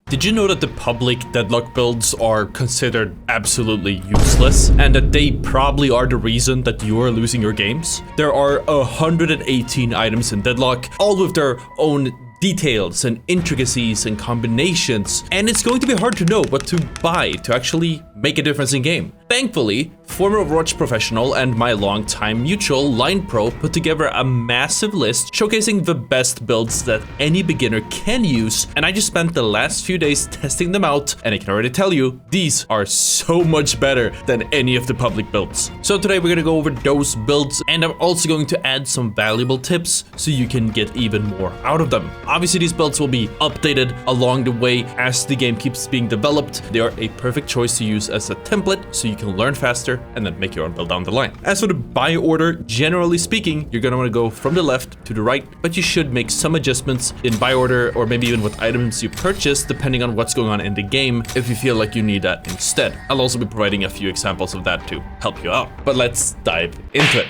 Did you know that the public Deadlock builds are considered absolutely useless and that they probably are the reason that you are losing your games? There are 118 items in Deadlock, all with their own details and intricacies and combinations, and it's going to be hard to know what to buy to actually make a difference in game. Thankfully, former Overwatch professional and my longtime mutual Line Pro put together a massive list showcasing the best builds that any beginner can use, and I just spent the last few days testing them out, and I can already tell you, these are so much better than any of the public builds. So today we're gonna go over those builds, and I'm also going to add some valuable tips so you can get even more out of them. Obviously, these builds will be updated along the way as the game keeps being developed. They are a perfect choice to use as a template so you can learn faster and then make your own build down the line. As for the buy order, generally speaking, you're gonna wanna go from the left to the right, but you should make some adjustments in buy order or maybe even what items you purchase depending on what's going on in the game if you feel like you need that instead. I'll also be providing a few examples of that to help you out. But let's dive into it.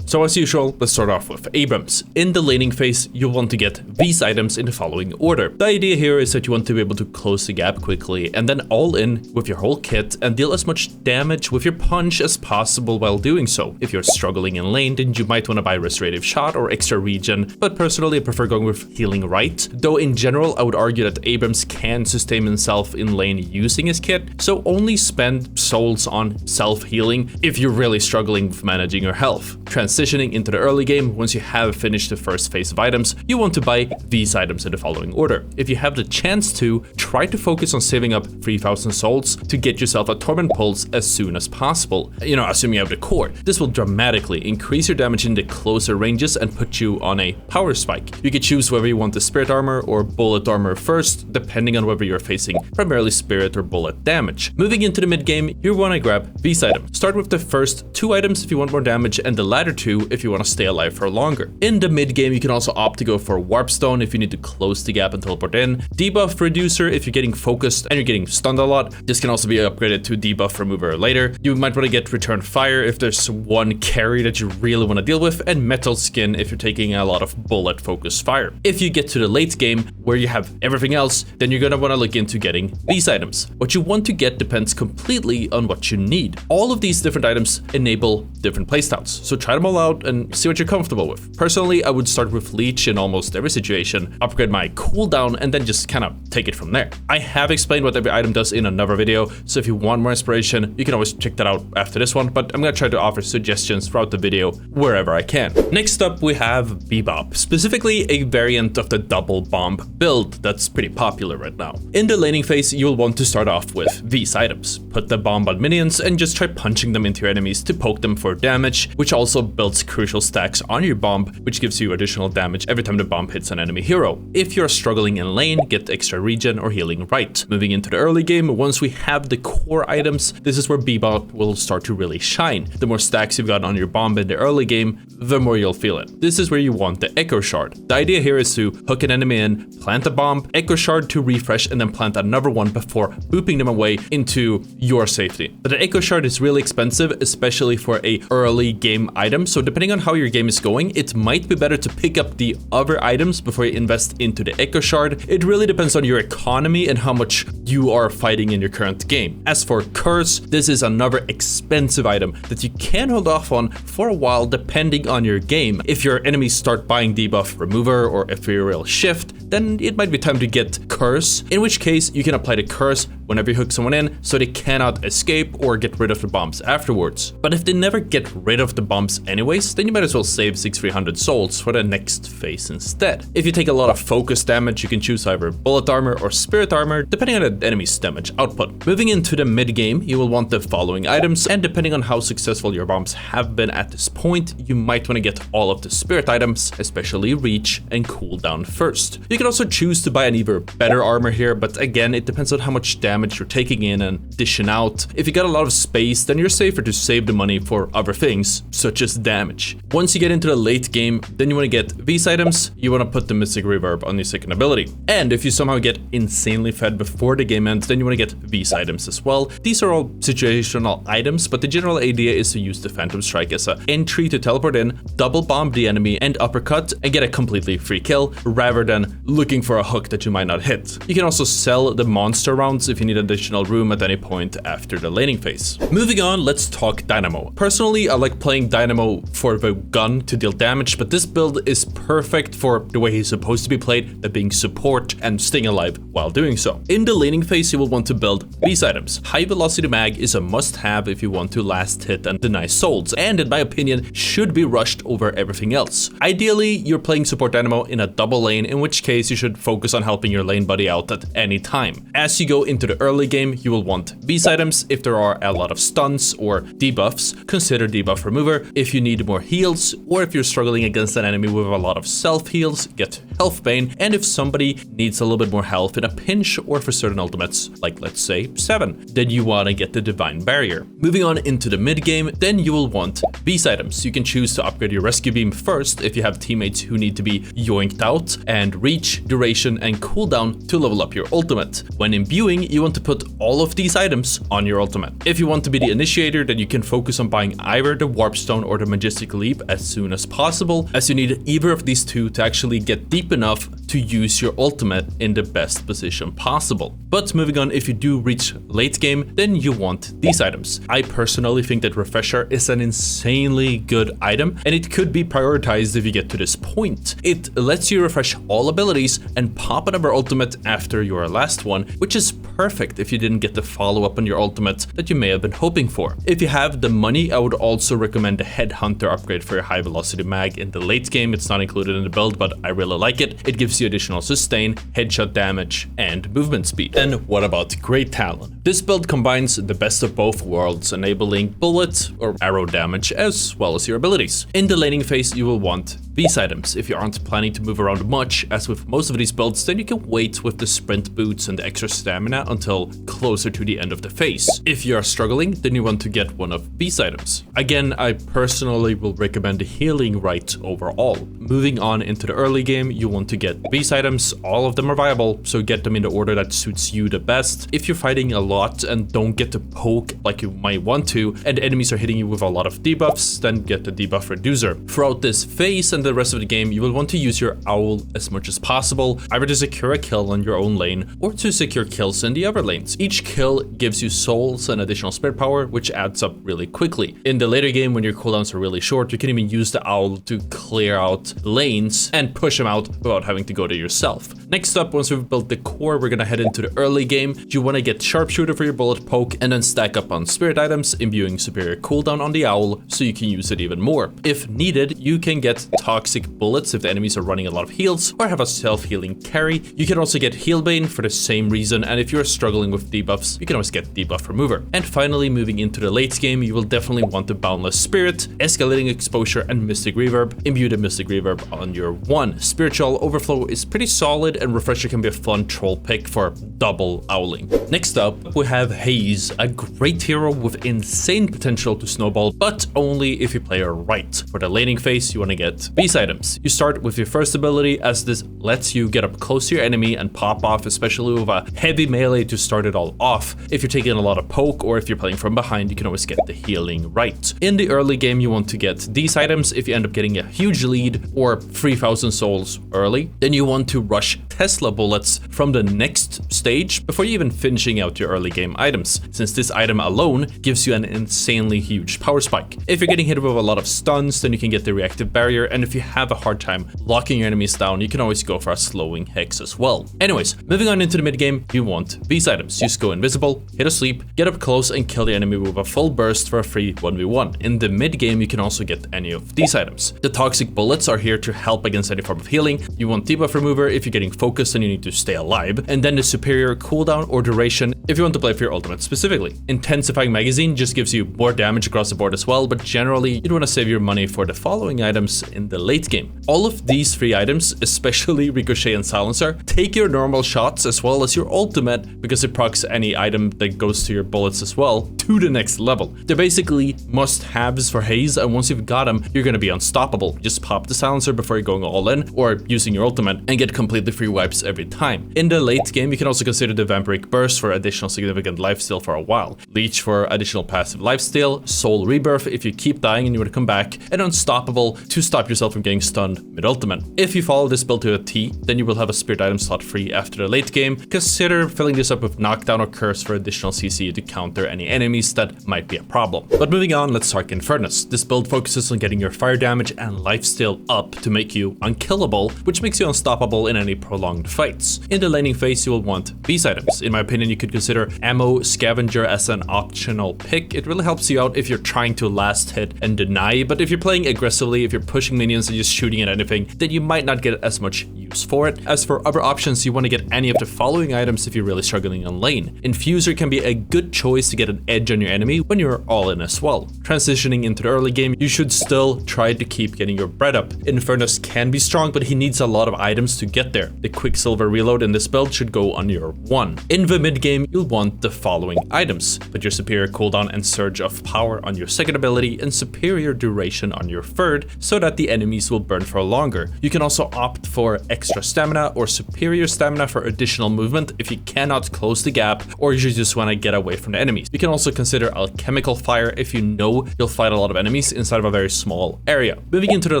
So as usual, let's start off with Abrams. In the laning phase, you'll want to get these items in the following order. The idea here is that you want to be able to close the gap quickly and then all in with your whole kit and deal as much damage with your punch as possible while doing so. If you're struggling in lane, then you might want to buy Restorative Shot or Extra Regen, but personally I prefer going with Healing Right. Though in general, I would argue that Abrams can sustain himself in lane using his kit, so only spend souls on self-healing if you're really struggling with managing your health. Transitioning into the early game, once you have finished the first phase of items, you want to buy these items in the following order. If you have the chance to, try to focus on saving up 3,000 souls to get yourself a Torment Pulse as soon as possible. You know, assuming you have the core. This will dramatically increase your damage in the closer ranges and put you on a power spike. You can choose whether you want the Spirit Armor or Bullet Armor first, depending on whether you're facing primarily Spirit or Bullet damage. Moving into the mid game, you want to grab these items. Start with the first 2 items if you want more damage and the latter 2 if you want to stay alive for longer. In the mid game, you can also opt to go for Warp Stone if you need to close the gap and teleport in. Debuff Reducer if you're getting focused and you're getting stunned a lot. This can also be upgraded to Debuff Remover later. You might want to get Return Fire if there's one carry that you really want to deal with, and Metal Skin if you're taking a lot of bullet focused fire. If you get to the late game where you have everything else, then you're gonna want to look into getting these items. What you want to get depends completely on what you need. All of these different items enable different playstyles, so try them all out and see what you're comfortable with. Personally, I would start with Leech in almost every situation, upgrade my cooldown, and then just kind of take it from there. I have explained what every item does in another video, so if you want more inspiration, you can always check that out after this one, but I'm gonna try to offer suggestions throughout the video wherever I can. Next up, we have Bebop, specifically a variant of the double bomb build that's pretty popular right now. In the laning phase, you'll want to start off with these items. Put the bomb on minions and just try punching them into your enemies to poke them for damage, which also builds crucial stacks on your bomb, which gives you additional damage every time the bomb hits an enemy hero. If you're struggling in lane, get Extra Regen or Healing Right. Moving into the early game, once we have the core items, this is where Bebop will start to really shine. The more stacks you've got on your bomb in the early game, the more you'll feel it. This is where you want the Echo Shard. The idea here is to hook an enemy in, plant a bomb, Echo Shard to refresh, and then plant another one before booping them away into your safety. But the Echo Shard is really expensive, especially for a early game item, so depending on how your game is going, it might be better to pick up the other items before you invest into the Echo Shard. It really depends on your economy and how much you are fighting in your current game. As for Curse, this is another expensive item that you can hold off on for a while depending on your game. If your enemies start buying Debuff Remover or Ethereal Shift, then it might be time to get Curse, in which case you can apply the Curse whenever you hook someone in so they cannot escape or get rid of the bombs afterwards. But if they never get rid of the bombs anyways, then you might as well save 6,300 souls for the next phase instead. If you take a lot of focus damage, you can choose either Bullet Armor or Spirit Armor, depending on the enemy's damage output. Moving into the mid game, you will want the following items, and depending on how successful your bombs have been at this point, you might want to get all of the Spirit items, especially Reach and Cooldown first. You can also choose to buy an either better armor here, but again, it depends on how much damage damage you're taking in and dishing out. If you got a lot of space, then you're safer to save the money for other things, such as damage. Once you get into the late game, then you want to get these items. You want to put the Mystic Reverb on your second ability. And if you somehow get insanely fed before the game ends, then you want to get these items as well. These are all situational items, but the general idea is to use the Phantom Strike as an entry to teleport in, double bomb the enemy and uppercut and get a completely free kill, rather than looking for a hook that you might not hit. You can also sell the monster rounds if you need additional room at any point after the laning phase. Moving on, let's talk Dynamo. Personally, I like playing Dynamo for the gun to deal damage, but this build is perfect for the way he's supposed to be played, that being support and staying alive while doing so. In the laning phase, you will want to build these items. High velocity mag is a must-have if you want to last hit and deny souls, and in my opinion, should be rushed over everything else. Ideally, you're playing support Dynamo in a double lane, in which case you should focus on helping your lane buddy out at any time. As you go into the early game, you will want these items. If there are a lot of stuns or debuffs, consider debuff remover. If you need more heals, or if you're struggling against an enemy with a lot of self heals, get health bane. And if somebody needs a little bit more health in a pinch or for certain ultimates, like let's say 7, then you want to get the divine barrier. Moving on into the mid game, then you will want these items. You can choose to upgrade your rescue beam first if you have teammates who need to be yoinked out, and reach, duration and cooldown to level up your ultimate. When imbuing, you want to put all of these items on your ultimate. If you want to be the initiator, then you can focus on buying either the warp stone or the majestic leap as soon as possible, as you need either of these two to actually get deep enough to use your ultimate in the best position possible. But moving on, if you do reach late game, then you want these items. I personally think that Refresher is an insanely good item, and it could be prioritized if you get to this point. It lets you refresh all abilities and pop another ultimate after your last one, which is perfect if you didn't get the follow-up on your ultimate that you may have been hoping for. If you have the money, I would also recommend the Headhunter upgrade for your high velocity mag in the late game. It's not included in the build, but I really like it. It gives you additional sustain, headshot damage, and movement speed. And what about Great Talon? This build combines the best of both worlds, enabling bullet or arrow damage as well as your abilities. In the laning phase, you will want these items. If you aren't planning to move around much, as with most of these builds, then you can wait with the sprint boots and the extra stamina until closer to the end of the phase. If you are struggling, then you want to get one of these items. Again, I personally will recommend the healing right overall. Moving on into the early game, you want to get these items. All of them are viable, so get them in the order that suits you the best. If you're fighting a lot and don't get to poke like you might want to, and enemies are hitting you with a lot of debuffs, then get the debuff reducer. Throughout this phase and the rest of the game, you will want to use your owl as much as possible, either to secure a kill on your own lane or to secure kills in the other lanes. Each kill gives you souls and additional spirit power, which adds up really quickly. In the later game, when your cooldowns are really short, you can even use the owl to clear out lanes and push them out without having to go to yourself. Next up, once we've built the core, we're gonna head into the early game. You want to get sharpshooter for your bullet poke and then stack up on spirit items, imbuing superior cooldown on the owl so you can use it even more. If needed, you can get toxic bullets if the enemies are running a lot of heals or have a self-healing carry. You can also get healbane for the same reason, and if you're struggling with debuffs, you can always get debuff remover. And finally, moving into the late game, you will definitely want the boundless spirit, escalating exposure and mystic reverb. Imbue the mystic reverb on your one. Spiritual overflow is pretty solid, and refresher can be a fun troll pick for double owling. Next up, we have Haze, a great hero with insane potential to snowball, but only if you play her right. For the laning phase, you want to get these items. You start with your first ability, as this lets you get up close to your enemy and pop off, especially with a heavy melee to start it all off. If you're taking a lot of poke or if you're playing from behind, you can always get the healing right. In the early game, you want to get these items if you end up getting a huge lead or 3,000 souls early. Then you want to rush Tesla bullets from the next stage before you even finishing out your early game items, since this item alone gives you an insanely huge power spike. If you're getting hit with a lot of stuns, then you can get the reactive barrier, and if you have a hard time locking your enemies down, you can always go for a slowing hex as well. Anyways, moving on into the mid game, you want these items. Just go invisible, hit a sleep, get up close and kill the enemy with a full burst for a free 1v1. In the mid game, you can also get any of these items. The toxic bullets are here to help against any form of healing. You want debuff remover if you're getting focus and you need to stay alive, and then the superior cooldown or duration if you want to play for your ultimate specifically. Intensifying Magazine just gives you more damage across the board as well, but generally you'd want to save your money for the following items in the late game. All of these 3 items, especially Ricochet and Silencer, take your normal shots as well as your ultimate because it procs any item that goes to your bullets as well to the next level. They're basically must-haves for Haze, and once you've got them, you're gonna be unstoppable. Just pop the Silencer before you're going all in or using your ultimate and get completely free wipes every time. In the late game, you can also consider the Vampiric Burst for additional significant lifesteal for a while, Leech for additional passive lifesteal, Soul Rebirth if you keep dying and you want to come back, and Unstoppable to stop yourself from getting stunned mid-ultimate. If you follow this build to a T, then you will have a spirit item slot free after the late game. Consider filling this up with Knockdown or Curse for additional CC to counter any enemies that might be a problem. But moving on, let's talk Infernus. This build focuses on getting your fire damage and lifesteal up to make you unkillable, which makes you unstoppable in any prolonged fights. In the laning phase, you will want these items. In my opinion, you could consider Ammo Scavenger as an optional pick. It really helps you out if you're trying to last hit and deny, but if you're playing aggressively, if you're pushing minions and just shooting at anything, then you might not get as much use for it. As for other options, you want to get any of the following items if you're really struggling on lane. Infuser can be a good choice to get an edge on your enemy when you're all in as well. Transitioning into the early game, you should still try to keep getting your bread up. Infernus can be strong, but he needs a lot of items to get there. The Quicksilver reload in this build should go on your 1. In the mid game, you'll want the following items. Put your superior cooldown and surge of power on your second ability and superior duration on your third, so that the enemies will burn for longer. You can also opt for extra stamina or superior stamina for additional movement if you cannot close the gap or you just want to get away from the enemies. You can also consider alchemical fire if you know you'll fight a lot of enemies inside of a very small area. Moving into the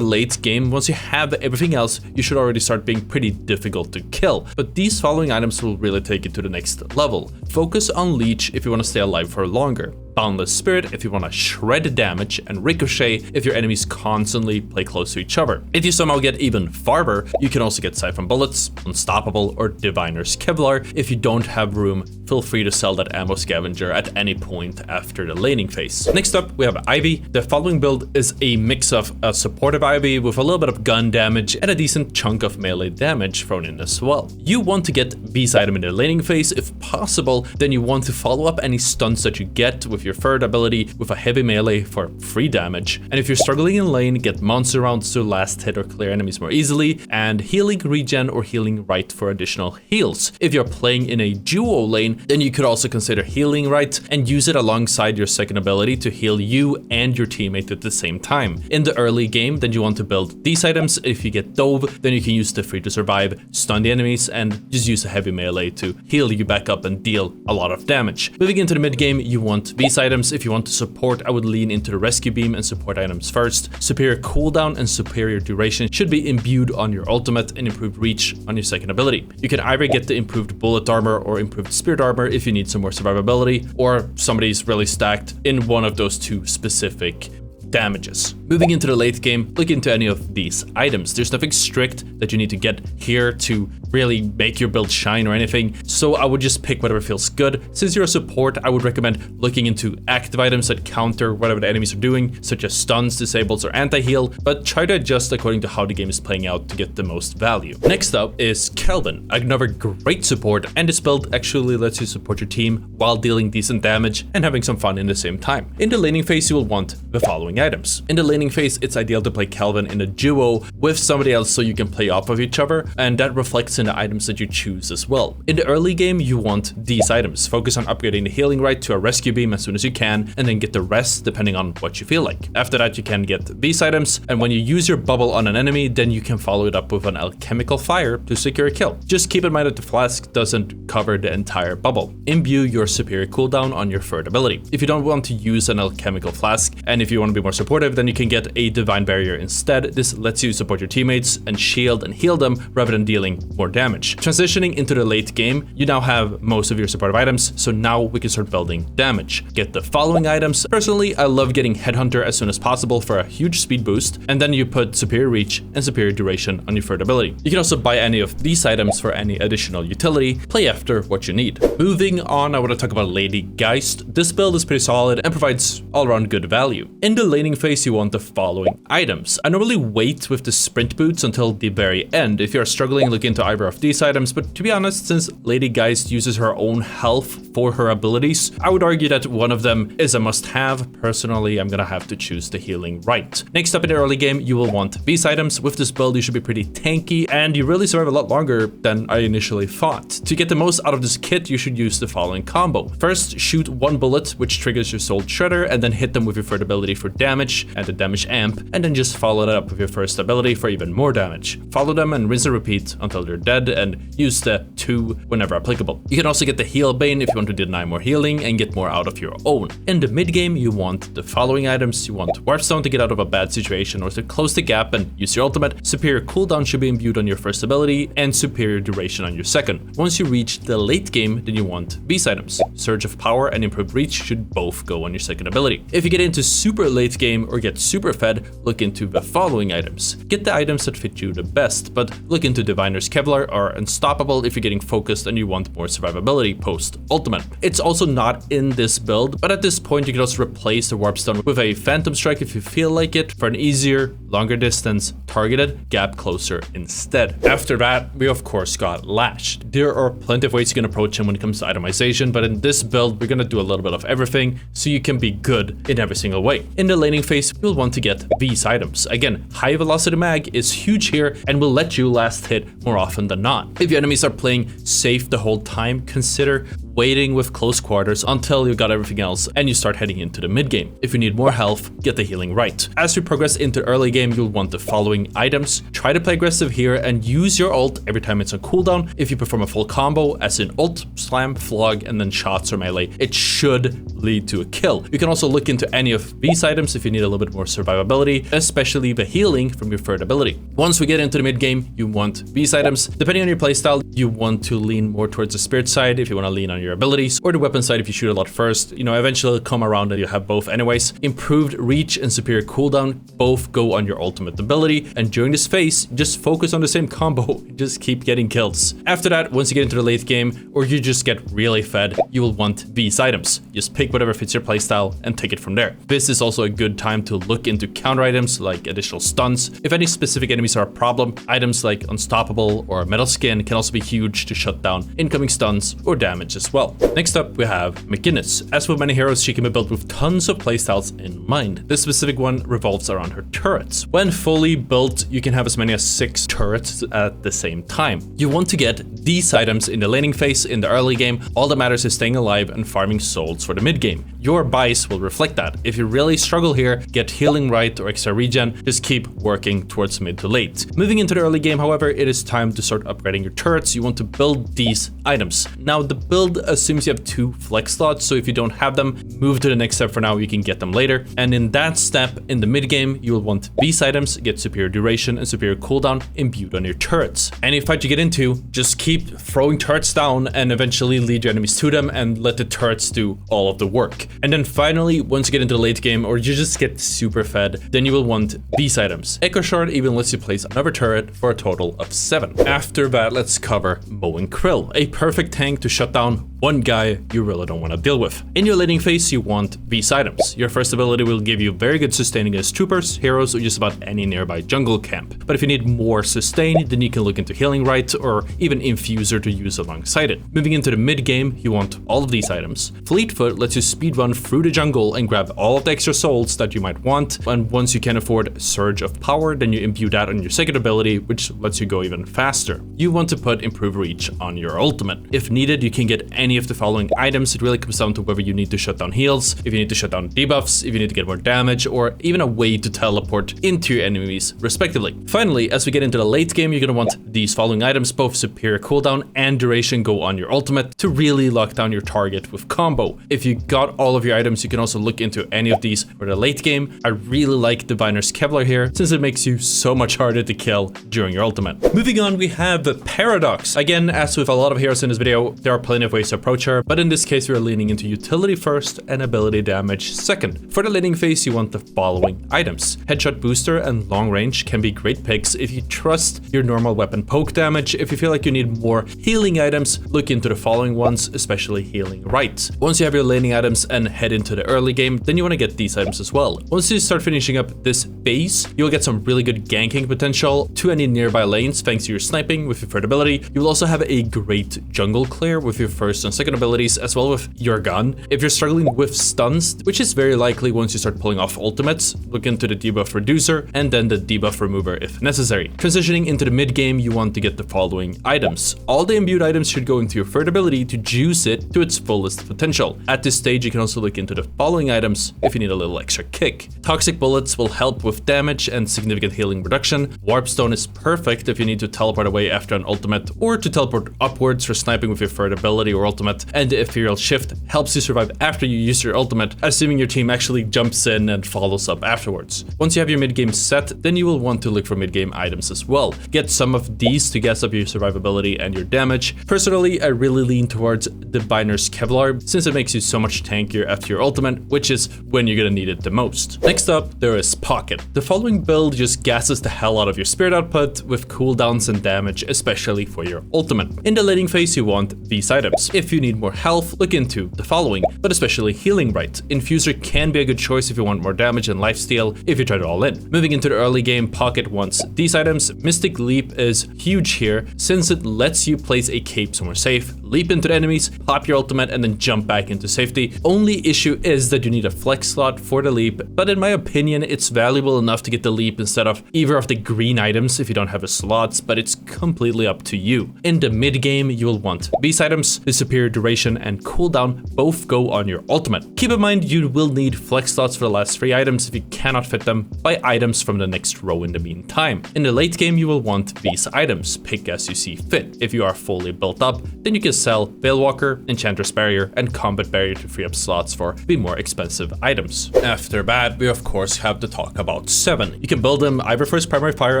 late game, once you have everything else, you should already start being pretty difficult to kill, but these following items will really take you to the next level. Focus on Leech if you want to stay alive for longer. Boundless Spirit if you want to shred damage, and Ricochet if your enemies constantly play close to each other. If you somehow get even farther, you can also get Siphon Bullets, Unstoppable, or Diviner's Kevlar. If you don't have room, feel free to sell that Ammo Scavenger at any point after the laning phase. Next up, we have Ivy. The following build is a mix of a supportive Ivy with a little bit of gun damage and a decent chunk of melee damage thrown in as well. You want to get these items in the laning phase if possible, then you want to follow up any stunts that you get with your third ability with a heavy melee for free damage. And if you're struggling in lane, get monster rounds to last hit or clear enemies more easily, and healing regen or healing right for additional heals. If you're playing in a duo lane, then you could also consider healing right and use it alongside your second ability to heal you and your teammate at the same time. In the early game, then you want to build these items. If you get Dove, then you can use the free to survive, stun the enemies, and just use a heavy melee to heal you back up and deal a lot of damage. Moving into the mid game, you want these items. If you want to support, I would lean into the rescue beam and support items first. Superior cooldown and superior duration should be imbued on your ultimate and improved reach on your second ability. You can either get the improved bullet armor or improved spirit armor if you need some more survivability, or somebody's really stacked in one of those two specific damages. Moving into the late game, look into any of these items. There's nothing strict that you need to get here to really make your build shine or anything, so I would just pick whatever feels good. Since you're a support, I would recommend looking into active items that counter whatever the enemies are doing, such as stuns, disables, or anti-heal, but try to adjust according to how the game is playing out to get the most value. Next up is Kelvin, another great support, and this build actually lets you support your team while dealing decent damage and having some fun in the same time. In the laning phase, you will want the following items. In the laning phase, it's ideal to play Kelvin in a duo with somebody else so you can play off of each other, and that reflects in the items that you choose as well. In the early game, you want these items. Focus on upgrading the healing right to a rescue beam as soon as you can, and then get the rest depending on what you feel like. After that, you can get these items, and when you use your bubble on an enemy, then you can follow it up with an alchemical fire to secure a kill. Just keep in mind that the flask doesn't cover the entire bubble. Imbue your superior cooldown on your third ability. If you don't want to use an alchemical flask, and if you want to be more supportive, then you can get a divine barrier instead. This lets you support your teammates and shield and heal them rather than dealing more damage. Transitioning into the late game, you now have most of your supportive items, so now we can start building damage. Get the following items. Personally, I love getting Headhunter as soon as possible for a huge speed boost, and then you put superior reach and superior duration on your third ability. You can also buy any of these items for any additional utility. Play after what you need. Moving on, I want to talk about Lady Geist. This build is pretty solid and provides all-around good value. value. In the laning phase, you want the following items. I normally wait with the sprint boots until the very end. If you're struggling, look into either of these items, but to be honest, since Lady Geist uses her own health for her abilities, I would argue that one of them is a must-have. Personally, I'm gonna have to choose the healing right. Next up in the early game, you will want these items. With this build, you should be pretty tanky, and you really survive a lot longer than I initially thought. To get the most out of this kit, you should use the following combo. First, shoot one bullet, which triggers your Soul Shredder, and then hit them with your third ability for damage and the damage amp, and then just follow that up with your first ability for even more damage. Follow them and rinse and repeat until they're dead, and use the 2 whenever applicable. You can also get the Heal Bane if you want to deny more healing and get more out of your own. In the mid game, you want the following items. You want Warp Stone to get out of a bad situation or to close the gap and use your ultimate. Superior cooldown should be imbued on your first ability, and superior duration on your second. Once you reach the late game, then you want these items. Surge of Power and Improved Reach should both go on your second ability. If you get into super late game or get super fed, look into the following items. Get the items that fit you the best, but look into Diviner's Kevlar or Unstoppable if you're getting focused and you want more survivability post ultimate. It's also not in this build, but at this point you can also replace the Warp Stone with a Phantom Strike if you feel like it for an easier, longer distance, targeted gap closer instead. After that, we of course got Lash. There are plenty of ways you can approach him when it comes to itemization, but in this build, we're gonna do a little bit of everything so you can be good in every single way. In the laning phase, you'll want to get these items. Again, high velocity mag is huge here and will let you last hit more often than not. If your enemies are playing safe the whole time, consider waiting with close quarters until you got everything else and you start heading into the mid game. If you need more health, get the healing right. As we progress into early game, you'll want the following items. Try to play aggressive here and use your ult every time it's on cooldown. If you perform a full combo, as in ult, slam, flog, and then shots or melee, it should lead to a kill. You can also look into any of these items if you need a little bit more survivability, especially the healing from your third ability. Once we get into the mid game, you want these items. Depending on your playstyle, you want to lean more towards the spirit side if you want to lean on your abilities, or the weapon side if you shoot a lot first. You know, eventually it'll come around and you have both anyways. Improved reach and superior cooldown both go on your ultimate ability, and during this phase, just focus on the same combo. Just keep getting kills. After that, once you get into the late game, or you just get really fed, you will want these items. Just pick whatever fits your playstyle and take it from there. This is also a good time to look into counter items like additional stuns. If any specific enemies are a problem, items like Unstoppable or Metal Skin can also be huge to shut down incoming stuns or damage as well. Next up, we have McGinnis. As with many heroes, she can be built with tons of playstyles in mind. This specific one revolves around her turrets. When fully built, you can have as many as 6 turrets at the same time. You want to get these items in the laning phase. In the early game, all that matters is staying alive and farming souls for the mid game. Your buys will reflect that. If you really struggle here, get healing right or extra regen, just keep working towards mid to late. Moving into the early game, however, it is time to start upgrading your turrets. You want to build these items. Now, the build assumes you have 2 flex slots, so if you don't have them, move to the next step for now, you can get them later. And in that step, in the mid game, you will want these items, get superior duration and superior cooldown imbued on your turrets. Any fight you get into, just keep throwing turrets down and eventually lead your enemies to them and let the turrets do all of the work. And then finally, once you get into the late game or you just get super fed, then you will want these items. Echo Shard even lets you place another turret for a total of 7. After that, let's cover mowing Krill, a perfect tank to shut down one guy you really don't want to deal with. In your laning phase, you want these items. Your first ability will give you very good sustain against troopers, heroes, or just about any nearby jungle camp. But if you need more sustain, then you can look into Healing Right or even Infuser to use alongside it. Moving into the mid game, you want all of these items. Fleetfoot lets you speedrun through the jungle and grab all of the extra souls that you might want. And once you can afford Surge of Power, then you imbue that on your second ability, which lets you go even faster. You want to put Improved Reach on your ultimate. If needed, you can get any of the following items. It really comes down to whether you need to shut down heals, if you need to shut down debuffs, if you need to get more damage, or even a way to teleport into your enemies, respectively. Finally, as we get into the late game, you're going to want these following items. Both superior cooldown and duration go on your ultimate to really lock down your target with combo. If you got all of your items, you can also look into any of these for the late game. I really like Diviner's Kevlar here, since it makes you so much harder to kill during your ultimate. Moving on, we have the Paradox. Again, as with a lot of heroes in this video, there are plenty of ways to approach here, but in this case we are leaning into utility first and ability damage second. For the laning phase you want the following items. Headshot booster and long range can be great picks if you trust your normal weapon poke damage. If you feel like you need more healing items, look into the following ones, especially healing right. Once you have your laning items and head into the early game, then you want to get these items as well. Once you start finishing up this base, you'll get some really good ganking potential to any nearby lanes thanks to your sniping with your third ability. You will also have a great jungle clear with your first and second abilities, as well with your gun. If you're struggling with stuns, which is very likely once you start pulling off ultimates, look into the debuff reducer and then the debuff remover if necessary. Transitioning into the mid game, you want to get the following items. All the imbued items should go into your third ability to juice it to its fullest potential. At this stage, you can also look into the following items if you need a little extra kick. Toxic bullets will help with damage and significant healing reduction. Warp stone is perfect if you need to teleport away after an ultimate or to teleport upwards for sniping with your third ability or ultimate. And the ethereal shift helps you survive after you use your ultimate, assuming your team actually jumps in and follows up afterwards. Once you have your mid game set, then you will want to look for mid game items as well. Get some of these to gas up your survivability and your damage. Personally, I really lean towards the Binder's Kevlar since it makes you so much tankier after your ultimate, which is when you're gonna need it the most. Next up, there is Pocket. The following build just gasses the hell out of your spirit output with cooldowns and damage, especially for your ultimate. In the laning phase, you want these items. If you need more health, look into the following, but especially healing right. Infuser can be a good choice if you want more damage and lifesteal if you try to all in. Moving into the early game, Pocket wants these items. Mystic Leap is huge here since it lets you place a cape somewhere safe, leap into the enemies, pop your ultimate, and then jump back into safety. Only issue is that you need a flex slot for the leap, but in my opinion, it's valuable enough to get the leap instead of either of the green items if you don't have the slots, but it's completely up to you. In the mid game, you will want these items. The superior duration and cooldown both go on your ultimate. Keep in mind, you will need flex slots for the last 3 items if you cannot fit them by items from the next row in the meantime. In the late game, you will want these items. Pick as you see fit. If you are fully built up, then you can sell Veilwalker, Enchantress Barrier, and Combat Barrier to free up slots for the more expensive items. After that, we of course have to talk about 7. You can build him either for his primary fire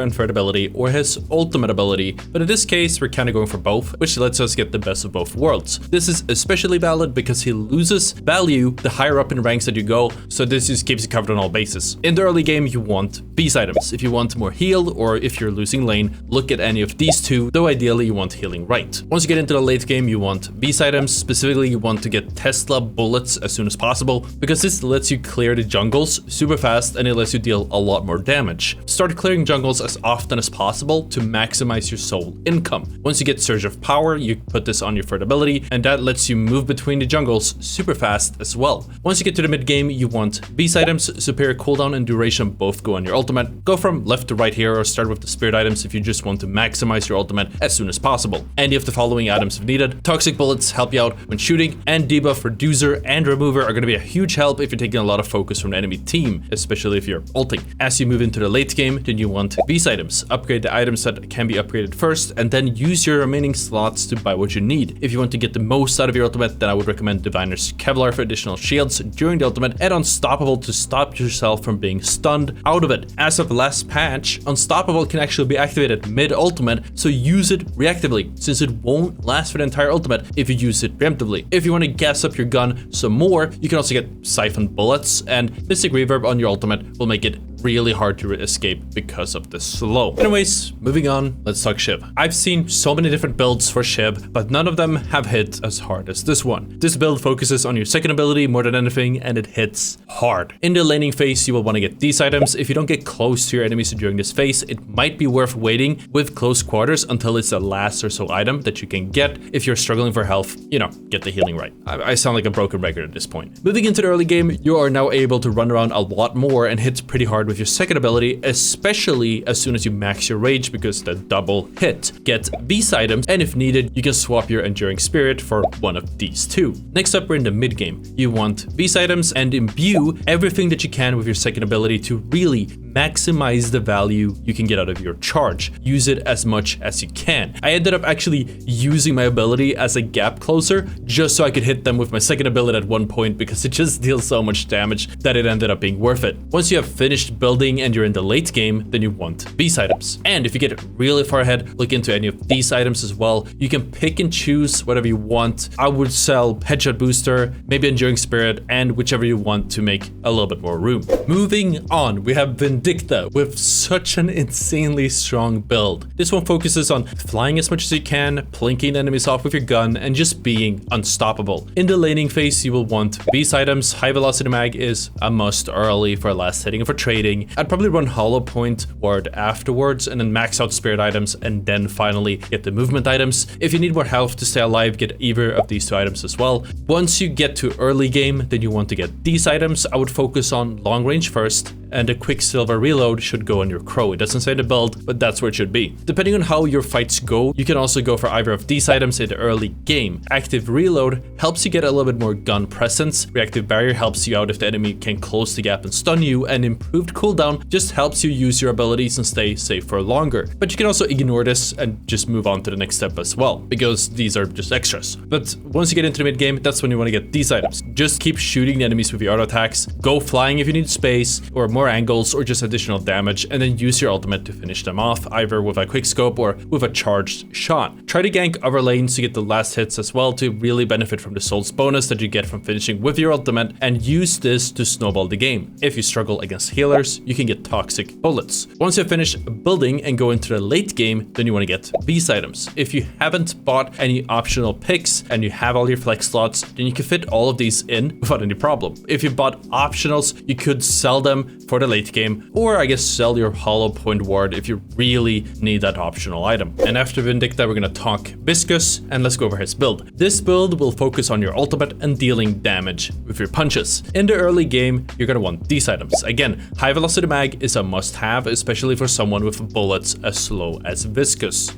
and third ability or his ultimate ability, but in this case, we're kind of going for both, which lets us get the best of both worlds. This is especially valid because he loses value the higher up in ranks that you go, so this just keeps you covered on all bases. In the early game, you want these items. If you want more heal or if you're losing lane, look at any of these two, though ideally you want healing right. Once you get into the late game, you want these items. Specifically, you want to get Tesla bullets as soon as possible because this lets you clear the jungles super fast and it lets you deal a lot more damage. Start clearing jungles as often as possible to maximize your soul income. Once you get Surge of Power, you put this on your third ability and that lets you move between the jungles super fast as well. Once you get to the mid game, you want these items. Superior cooldown and duration both go on your ultimate. Go from left to right here or start with the spirit items if you just want to maximize your ultimate as soon as possible. And you have the following items if needed. Toxic bullets help you out when shooting, and debuff reducer and remover are going to be a huge help if you're taking a lot of focus from the enemy team, especially if you're ulting. As you move into the late game, then you want these items. Upgrade the items that can be upgraded first and then use your remaining slots to buy what you need. If you want to get the most out of your ultimate, then I would recommend Diviner's Kevlar for additional shields during the ultimate and Unstoppable to stop yourself from being stunned out of it. As of last patch, Unstoppable can actually be activated mid-ultimate, so use it reactively since it won't last for the entire ultimate if you use it preemptively. If you want to gas up your gun some more, you can also get Siphon Bullets, and Mystic Reverb on your ultimate will make it really hard to escape because of the slow. Anyways, moving on, let's talk Shiv. I've seen so many different builds for Shiv, but none of them have hit as hard as this one. This build focuses on your second ability more than anything, and it hits hard. In the laning phase, you will want to get these items. If you don't get close to your enemies during this phase, it might be worth waiting with close quarters until it's the last or so item that you can get. If you're struggling for health, you know, get the healing right. I sound like a broken record at this point. Moving into the early game, you are now able to run around a lot more and hit pretty hard with your second ability, especially as soon as you max your rage because the double hit. Get these items, and if needed, you can swap your Enduring Spirit for one of these two. Next up, we're in the mid game. You want these items and imbue everything that you can with your second ability to really maximize the value you can get out of your charge. Use it as much as you can. I ended up actually using my ability as a gap closer just so I could hit them with my second ability at one point because it just deals so much damage that it ended up being worth it. Once you have finished building and you're in the late game, then you want these items. And if you get really far ahead, look into any of these items as well. You can pick and choose whatever you want. I would sell Headshot Booster, maybe Enduring Spirit, and whichever you want to make a little bit more room. Moving on, we have Vindicta with such an insanely strong build. This one focuses on flying as much as you can, plinking enemies off with your gun, and just being unstoppable. In the laning phase, you will want these items. High Velocity Mag is a must early for last hitting and for trading. I'd probably run Hollow Point Ward afterwards and then max out Spirit items and then finally get the movement items. If you need more health to stay alive, get either of these two items as well. Once you get to early game, then you want to get these items. I would focus on long range first, and a Quicksilver reload should go on your Crow. It doesn't say the build, but that's where it should be. Depending on how your fights go, you can also go for either of these items in the early game. Active Reload helps you get a little bit more gun presence. Reactive Barrier helps you out if the enemy can close the gap and stun you, and Improved Cooldown just helps you use your abilities and stay safe for longer. But you can also ignore this and just move on to the next step as well, because these are just extras. But once you get into the mid game, that's when you want to get these items. Just keep shooting the enemies with your auto attacks, go flying if you need space, or more angles, or just additional damage, and then use your ultimate to finish them off, either with a quick scope or with a charged shot. Try to gank other lanes to get the last hits as well to really benefit from the souls bonus that you get from finishing with your ultimate, and use this to snowball the game. If you struggle against healers, you can get toxic bullets. Once you finish building and go into the late game, then you want to get these items. If you haven't bought any optional picks and you have all your flex slots, then you can fit all of these in without any problem. If you bought optionals, you could sell them for the late game, or I guess sell your Hollow Point Ward if you really need that optional item. And after Vindicta, we're gonna talk Viscous, and let's go over his build. This build will focus on your ultimate and dealing damage with your punches. In the early game, you're gonna want these items. Again, High Velocity Mag is a must-have, especially for someone with bullets as slow as Viscous.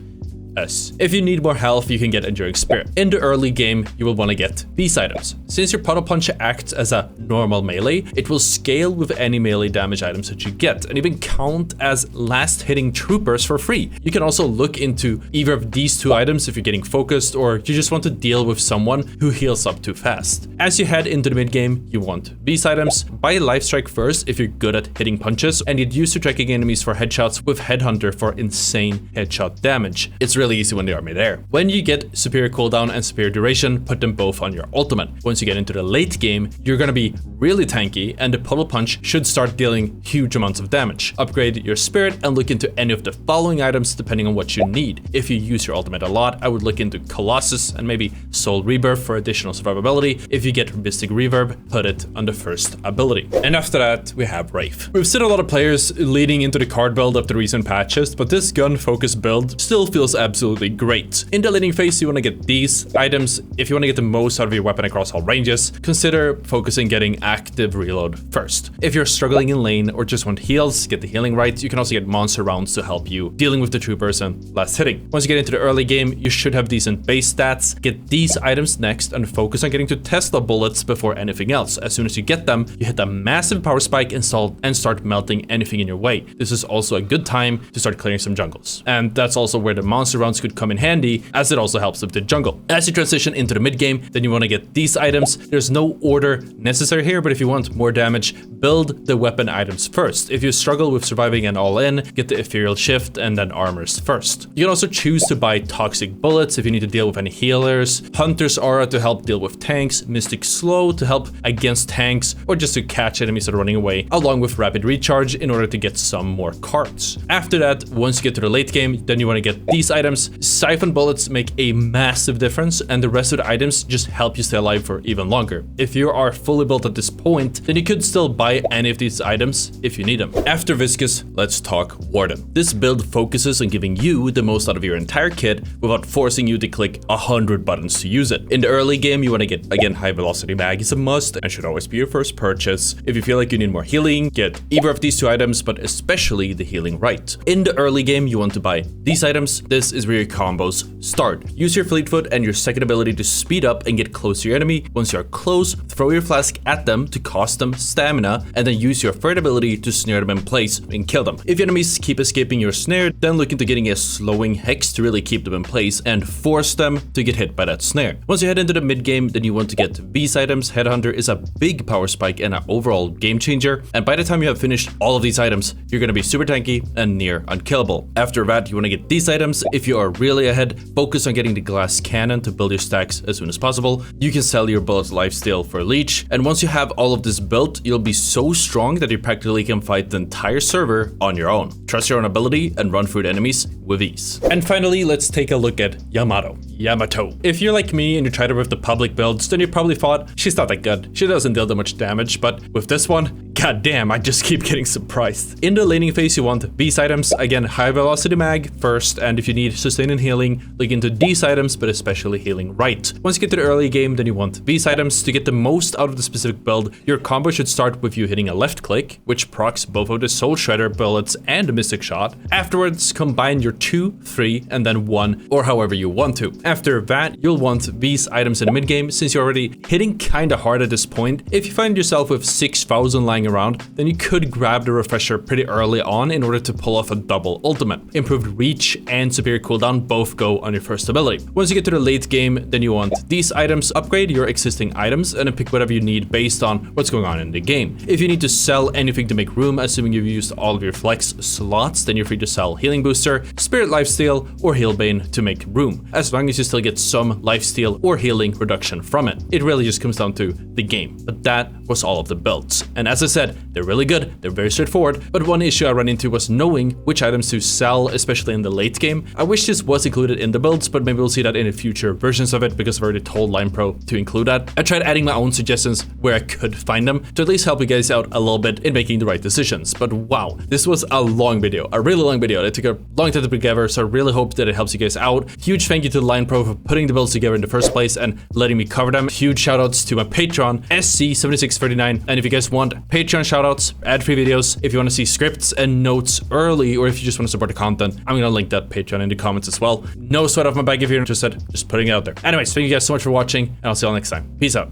If you need more health, you can get Enduring Spirit. In the early game, you will want to get these items. Since your Puddle Punch acts as a normal melee, it will scale with any melee damage items that you get, and even count as last hitting troopers for free. You can also look into either of these two items if you're getting focused, or you just want to deal with someone who heals up too fast. As you head into the mid game, you want these items. Buy Life Strike first if you're good at hitting punches, and you'd use to tracking enemies for headshots with Headhunter for insane headshot damage. It's really easy when they are mid-air. When you get superior cooldown and superior duration, put them both on your ultimate. Once you get into the late game, you're gonna be really tanky, and the Puddle Punch should start dealing huge amounts of damage. Upgrade your spirit and look into any of the following items depending on what you need. If you use your ultimate a lot, I would look into Colossus and maybe Soul Rebirth for additional survivability. If you get Mystic Reverb, put it on the first ability. And after that, we have Wraith. We've seen a lot of players leading into the card build of the recent patches, but this gun-focused build still feels absolutely great. In the laning phase, you want to get these items. If you want to get the most out of your weapon across all ranges, consider focusing getting active reload first. If you're struggling in lane or just want heals, get the healing right. You can also get monster rounds to help you dealing with the troopers and last hitting. Once you get into the early game, you should have decent base stats. Get these items next and focus on getting to Tesla bullets before anything else. As soon as you get them, you hit a massive power spike and start melting anything in your way. This is also a good time to start clearing some jungles. And that's also where the monster rounds could come in handy, as it also helps with the jungle. As you transition into the mid game, then you want to get these items. There's no order necessary here, but if you want more damage, build the weapon items first. If you struggle with surviving an all-in, get the Ethereal Shift and then armors first. You can also choose to buy Toxic Bullets if you need to deal with any healers, Hunter's Aura to help deal with tanks, Mystic Slow to help against tanks, or just to catch enemies that are running away, along with Rapid Recharge in order to get some more cards. After that, once you get to the late game, then you want to get these items. Siphon bullets make a massive difference, and the rest of the items just help you stay alive for even longer. If you are fully built at this point, then you could still buy any of these items if you need them. After Viscous, let's talk Warden. This build focuses on giving you the most out of your entire kit without forcing you to click 100 buttons to use it. In the early game, you want to get, again, High Velocity Mag is a must and should always be your first purchase. If you feel like you need more healing, get either of these two items, but especially the healing right. In the early game, you want to buy these items. This is is where your combos start. Use your fleet foot and your second ability to speed up and get close to your enemy. Once you are close, throw your flask at them to cost them stamina, and then use your third ability to snare them in place and kill them. If your enemies keep escaping your snare, then look into getting a slowing hex to really keep them in place and force them to get hit by that snare. Once you head into the mid game, then you want to get these items. Headhunter is a big power spike and an overall game changer, and by the time you have finished all of these items, you're going to be super tanky and near unkillable. After that, you want to get these items. If you are really ahead, focus on getting the glass cannon to build your stacks as soon as possible. You can sell your bullet lifesteal for leech, and once you have all of this built, you'll be so strong that you practically can fight the entire server on your own. Trust your own ability and run through the enemies with ease. And finally, let's take a look at Yamato. If you're like me and you tried her with the public builds, then you probably thought, she's not that good. She doesn't deal that much damage, but with this one, god damn, I just keep getting surprised. In the laning phase, you want these items. Again, high velocity mag first, and if you need sustain and healing, look into these items, but especially healing right. Once you get to the early game, then you want these items. To get the most out of the specific build, your combo should start with you hitting a left click, which procs both of the Soul Shredder bullets and the Mystic Shot. Afterwards, combine your 2, 3, and then 1, or however you want to. After that, you'll want these items in the mid game. Since you're already hitting kinda hard at this point, if you find yourself with 6,000 lying around, then you could grab the refresher pretty early on in order to pull off a double ultimate. Improved reach and superior cooldown both go on your first ability. Once you get to the late game, then you want these items. Upgrade your existing items and then pick whatever you need based on what's going on in the game. If you need to sell anything to make room, assuming you've used all of your flex slots, then you're free to sell Healing Booster, Spirit Lifesteal, or Healbane to make room, as long as you still get some lifesteal or healing reduction from it. It really just comes down to the game. But that was all of the builds. And as I said, they're really good, they're very straightforward, but one issue I ran into was knowing which items to sell, especially in the late game. I wish this was included in the builds, but maybe we'll see that in the future versions of it, because I've already told Line Pro to include that. I tried adding my own suggestions where I could find them to at least help you guys out a little bit in making the right decisions. But wow, this was a long video, a really long video. It took a long time to put together, so I really hope that it helps you guys out. Huge thank you to Line Pro for putting the builds together in the first place and letting me cover them. Huge shoutouts to my Patreon, SC7639. And if you guys want Patreon shoutouts, ad-free videos, if you want to see scripts and notes early, or if you just want to support the content, I'm gonna link that Patreon in the comments as well. No sweat off my back if you're interested, just putting it out there. Anyways, thank you guys so much for watching, and I'll see you all next time. Peace out.